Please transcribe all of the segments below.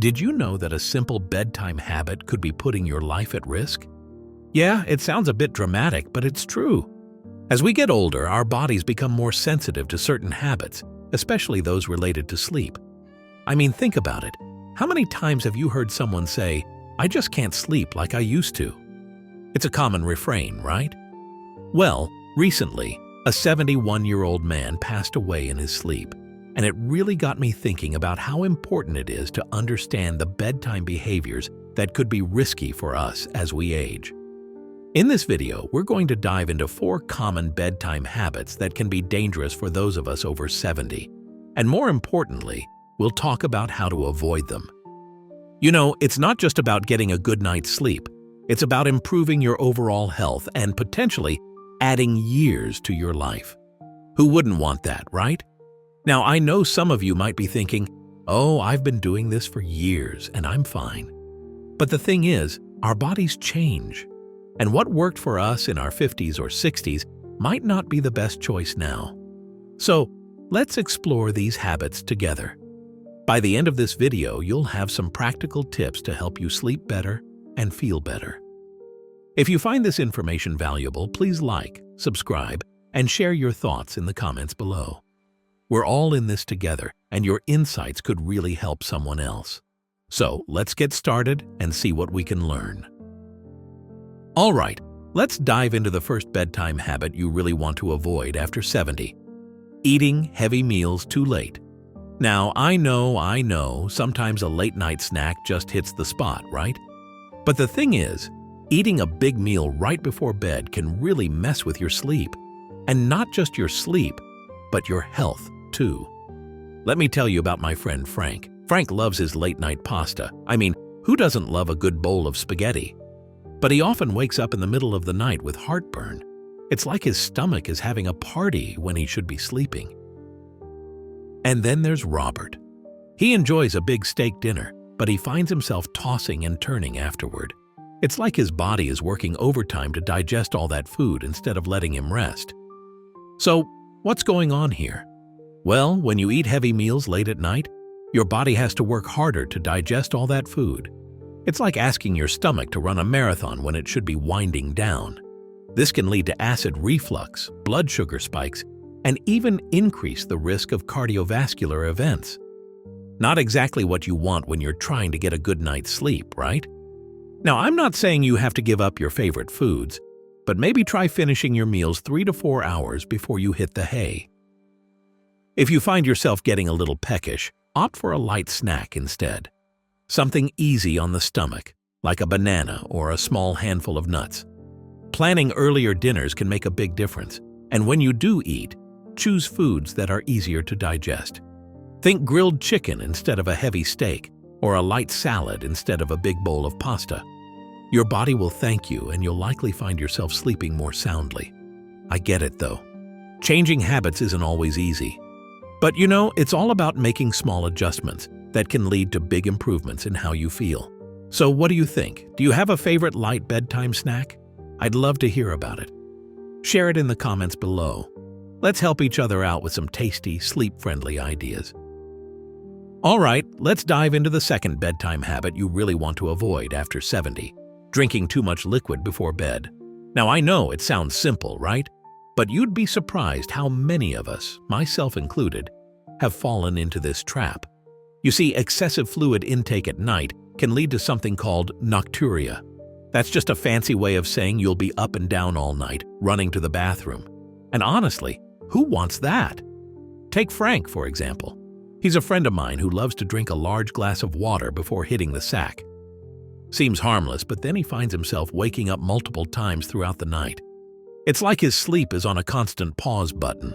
Did you know that a simple bedtime habit could be putting your life at risk? Yeah, it sounds a bit dramatic, but it's true. As we get older, our bodies become more sensitive to certain habits, especially those related to sleep. I mean, think about it. How many times have you heard someone say, "I just can't sleep like I used to"? It's a common refrain, right? Well, recently, a 71-year-old man passed away in his sleep, and it really got me thinking about how important it is to understand the bedtime behaviors that could be risky for us as we age. In this video, we're going to dive into 4 common bedtime habits that can be dangerous for those of us over 70. And more importantly, we'll talk about how to avoid them. You know, it's not just about getting a good night's sleep. It's about improving your overall health and potentially adding years to your life. Who wouldn't want that, right? Now, I know some of you might be thinking, "Oh, I've been doing this for years and I'm fine." But the thing is, our bodies change. And what worked for us in our 50s or 60s might not be the best choice now. So, let's explore these habits together. By the end of this video, you'll have some practical tips to help you sleep better and feel better. If you find this information valuable, please like, subscribe, and share your thoughts in the comments below. We're all in this together, and your insights could really help someone else. So, let's get started and see what we can learn. All right, let's dive into the first bedtime habit you really want to avoid after 70. Eating heavy meals too late. Now, I know, sometimes a late-night snack just hits the spot, right? But the thing is, eating a big meal right before bed can really mess with your sleep. And not just your sleep, but your health, too. Let me tell you about my friend Frank. Frank loves his late-night pasta. I mean, who doesn't love a good bowl of spaghetti? But he often wakes up in the middle of the night with heartburn. It's like his stomach is having a party when he should be sleeping. And then there's Robert. He enjoys a big steak dinner, but he finds himself tossing and turning afterward. It's like his body is working overtime to digest all that food instead of letting him rest. So, what's going on here? Well, when you eat heavy meals late at night, your body has to work harder to digest all that food. It's like asking your stomach to run a marathon when it should be winding down. This can lead to acid reflux, blood sugar spikes, and even increase the risk of cardiovascular events. Not exactly what you want when you're trying to get a good night's sleep, right? Now, I'm not saying you have to give up your favorite foods, but maybe try finishing your meals 3 to 4 hours before you hit the hay. If you find yourself getting a little peckish, opt for a light snack instead. Something easy on the stomach, like a banana or a small handful of nuts. Planning earlier dinners can make a big difference, and when you do eat, choose foods that are easier to digest. Think grilled chicken instead of a heavy steak, or a light salad instead of a big bowl of pasta. Your body will thank you, and you'll likely find yourself sleeping more soundly. I get it, though. Changing habits isn't always easy. But you know, it's all about making small adjustments that can lead to big improvements in how you feel. So what do you think? Do you have a favorite light bedtime snack? I'd love to hear about it. Share it in the comments below. Let's help each other out with some tasty, sleep-friendly ideas. All right, let's dive into the second bedtime habit you really want to avoid after 70. Drinking too much liquid before bed. Now, I know it sounds simple, right? But you'd be surprised how many of us, myself included, have fallen into this trap. You see, excessive fluid intake at night can lead to something called nocturia. That's just a fancy way of saying you'll be up and down all night, running to the bathroom. And honestly, who wants that? Take Frank, for example. He's a friend of mine who loves to drink a large glass of water before hitting the sack. Seems harmless, but then he finds himself waking up multiple times throughout the night. It's like his sleep is on a constant pause button.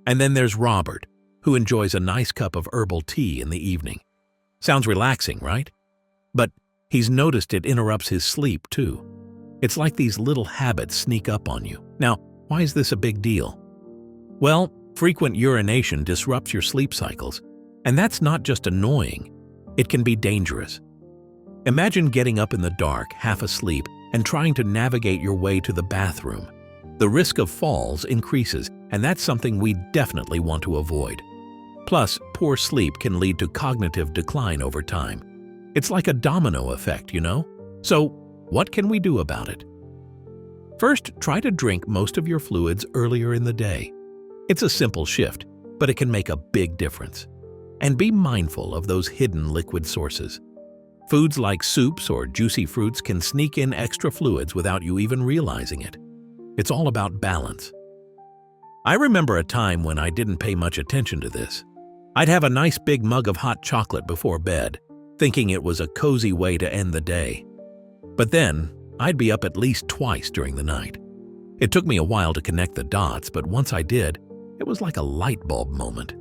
And then there's Robert, who enjoys a nice cup of herbal tea in the evening. Sounds relaxing, right? But he's noticed it interrupts his sleep too. It's like these little habits sneak up on you. Now, why is this a big deal? Well, frequent urination disrupts your sleep cycles, and that's not just annoying, it can be dangerous. Imagine getting up in the dark, half asleep, and trying to navigate your way to the bathroom. The risk of falls increases, and that's something we definitely want to avoid. Plus, poor sleep can lead to cognitive decline over time, It's like a domino effect, you know? So, what can we do about it? First, try to drink most of your fluids earlier in the day. It's a simple shift, but it can make a big difference. And be mindful of those hidden liquid sources. Foods like soups or juicy fruits can sneak in extra fluids without you even realizing it. It's all about balance. I remember a time when I didn't pay much attention to this. I'd have a nice big mug of hot chocolate before bed, thinking it was a cozy way to end the day. But then, I'd be up at least twice during the night. It took me a while to connect the dots, but once I did, it was like a light bulb moment.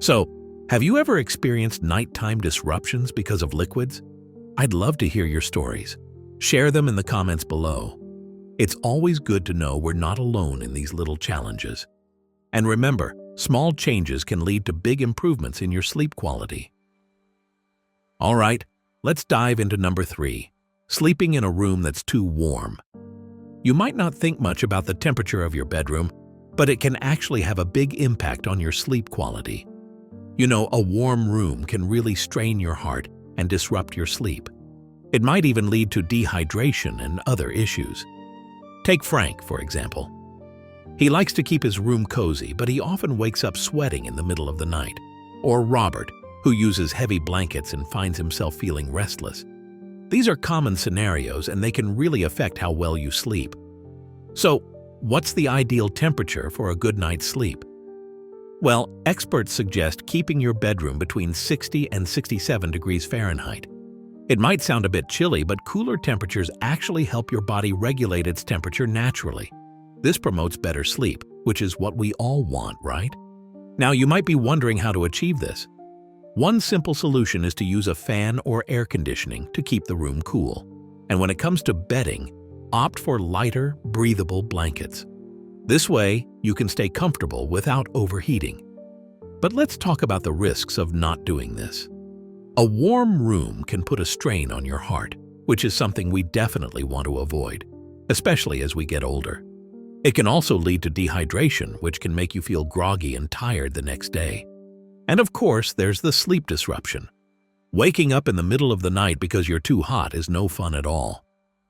So, have you ever experienced nighttime disruptions because of liquids? I'd love to hear your stories. Share them in the comments below. It's always good to know we're not alone in these little challenges. And remember, small changes can lead to big improvements in your sleep quality. All right, let's dive into number 3, sleeping in a room that's too warm. You might not think much about the temperature of your bedroom, but it can actually have a big impact on your sleep quality. You know, a warm room can really strain your heart and disrupt your sleep. It might even lead to dehydration and other issues. Take Frank, for example. He likes to keep his room cozy, but he often wakes up sweating in the middle of the night. Or Robert, who uses heavy blankets and finds himself feeling restless. These are common scenarios, and they can really affect how well you sleep. So, what's the ideal temperature for a good night's sleep? Well, experts suggest keeping your bedroom between 60 and 67 degrees Fahrenheit. It might sound a bit chilly, but cooler temperatures actually help your body regulate its temperature naturally. This promotes better sleep, which is what we all want, right? Now, you might be wondering how to achieve this. One simple solution is to use a fan or air conditioning to keep the room cool. And when it comes to bedding, opt for lighter, breathable blankets. This way, you can stay comfortable without overheating. But let's talk about the risks of not doing this. A warm room can put a strain on your heart, which is something we definitely want to avoid, especially as we get older. It can also lead to dehydration, which can make you feel groggy and tired the next day. And of course, there's the sleep disruption. Waking up in the middle of the night because you're too hot is no fun at all.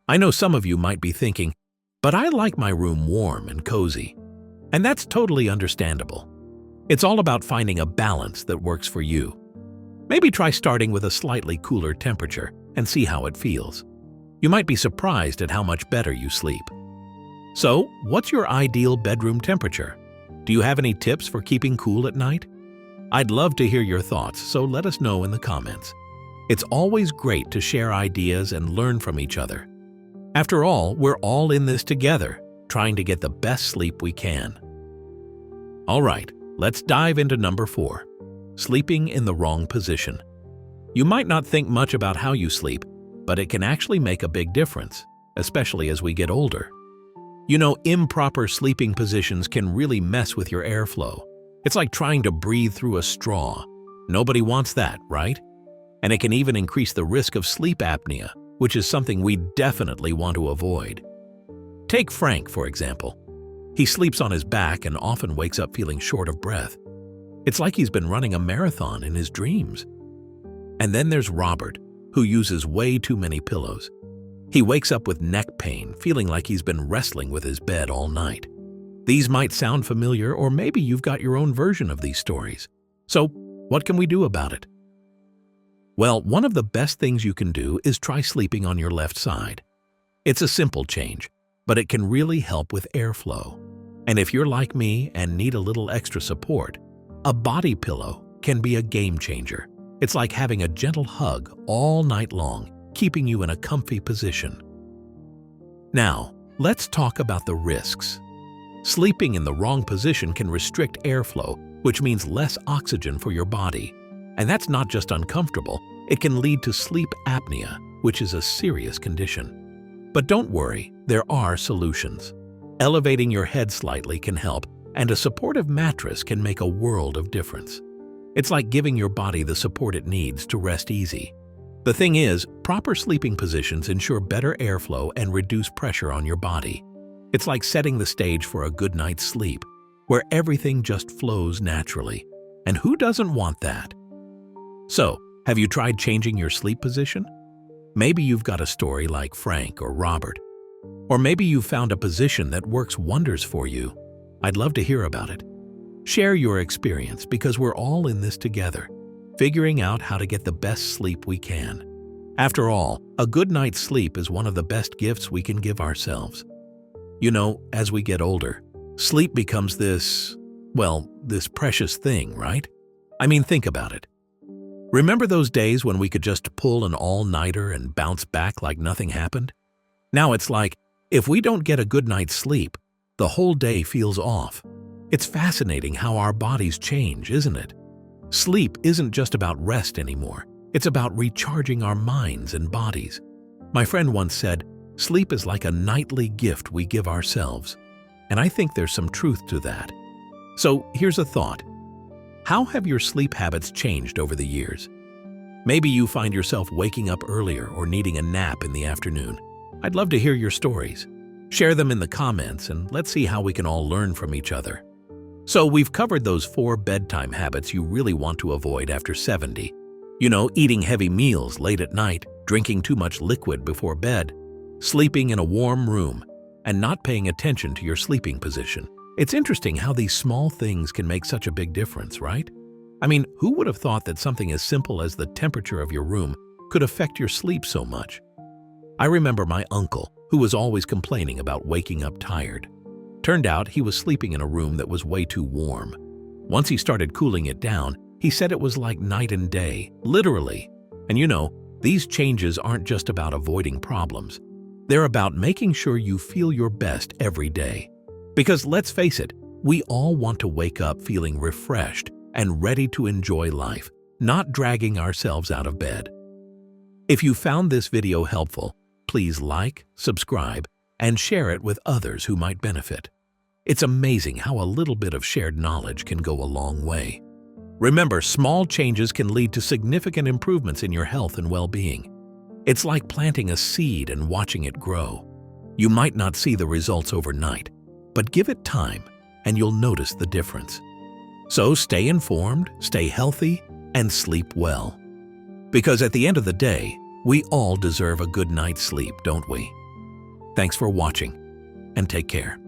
I know some of you might be thinking, but I like my room warm and cozy. And that's totally understandable. It's all about finding a balance that works for you. Maybe try starting with a slightly cooler temperature and see how it feels. You might be surprised at how much better you sleep. So, what's your ideal bedroom temperature? Do you have any tips for keeping cool at night? I'd love to hear your thoughts, so let us know in the comments. It's always great to share ideas and learn from each other. After all, we're all in this together, trying to get the best sleep we can. All right, let's dive into number 4. Sleeping in the wrong position. You might not think much about how you sleep, but it can actually make a big difference, especially as we get older. You know, improper sleeping positions can really mess with your airflow. It's like trying to breathe through a straw. Nobody wants that, right? And it can even increase the risk of sleep apnea, which is something we definitely want to avoid. Take Frank, for example. He sleeps on his back and often wakes up feeling short of breath. It's like he's been running a marathon in his dreams. And then there's Robert, who uses way too many pillows. He wakes up with neck pain, feeling like he's been wrestling with his bed all night. These might sound familiar, or maybe you've got your own version of these stories. So, what can we do about it? Well, one of the best things you can do is try sleeping on your left side. It's a simple change, but it can really help with airflow. And if you're like me and need a little extra support, a body pillow can be a game changer. It's like having a gentle hug all night long, keeping you in a comfy position. Now, let's talk about the risks. Sleeping in the wrong position can restrict airflow, which means less oxygen for your body. And that's not just uncomfortable, it can lead to sleep apnea, which is a serious condition. But don't worry, there are solutions. Elevating your head slightly can help, and a supportive mattress can make a world of difference. It's like giving your body the support it needs to rest easy. The thing is, proper sleeping positions ensure better airflow and reduce pressure on your body. It's like setting the stage for a good night's sleep, where everything just flows naturally. And who doesn't want that? So, Have you tried changing your sleep position? Maybe you've got a story like Frank or Robert. Or maybe you've found a position that works wonders for you. I'd love to hear about it. Share your experience because we're all in this together, figuring out how to get the best sleep we can. After all, a good night's sleep is one of the best gifts we can give ourselves. You know, as we get older, sleep becomes this precious thing, right? I mean, think about it. Remember those days when we could just pull an all-nighter and bounce back like nothing happened? Now it's like, if we don't get a good night's sleep, the whole day feels off. It's fascinating how our bodies change, isn't it? Sleep isn't just about rest anymore. It's about recharging our minds and bodies. My friend once said, sleep is like a nightly gift we give ourselves. And I think there's some truth to that. So here's a thought. How have your sleep habits changed over the years? Maybe you find yourself waking up earlier or needing a nap in the afternoon. I'd love to hear your stories. Share them in the comments and let's see how we can all learn from each other. So we've covered those 4 bedtime habits you really want to avoid after 70. You know, eating heavy meals late at night, drinking too much liquid before bed, sleeping in a warm room, and not paying attention to your sleeping position. It's interesting how these small things can make such a big difference, right? I mean, who would have thought that something as simple as the temperature of your room could affect your sleep so much? I remember my uncle, who was always complaining about waking up tired. Turned out he was sleeping in a room that was way too warm. Once he started cooling it down, he said it was like night and day, literally. And you know, these changes aren't just about avoiding problems. They're about making sure you feel your best every day. Because let's face it, we all want to wake up feeling refreshed and ready to enjoy life, not dragging ourselves out of bed. If you found this video helpful, please like, subscribe, and share it with others who might benefit. It's amazing how a little bit of shared knowledge can go a long way. Remember, small changes can lead to significant improvements in your health and well-being. It's like planting a seed and watching it grow. You might not see the results overnight, but give it time and you'll notice the difference. So stay informed, stay healthy, and sleep well. Because at the end of the day, we all deserve a good night's sleep, don't we? Thanks for watching, and take care.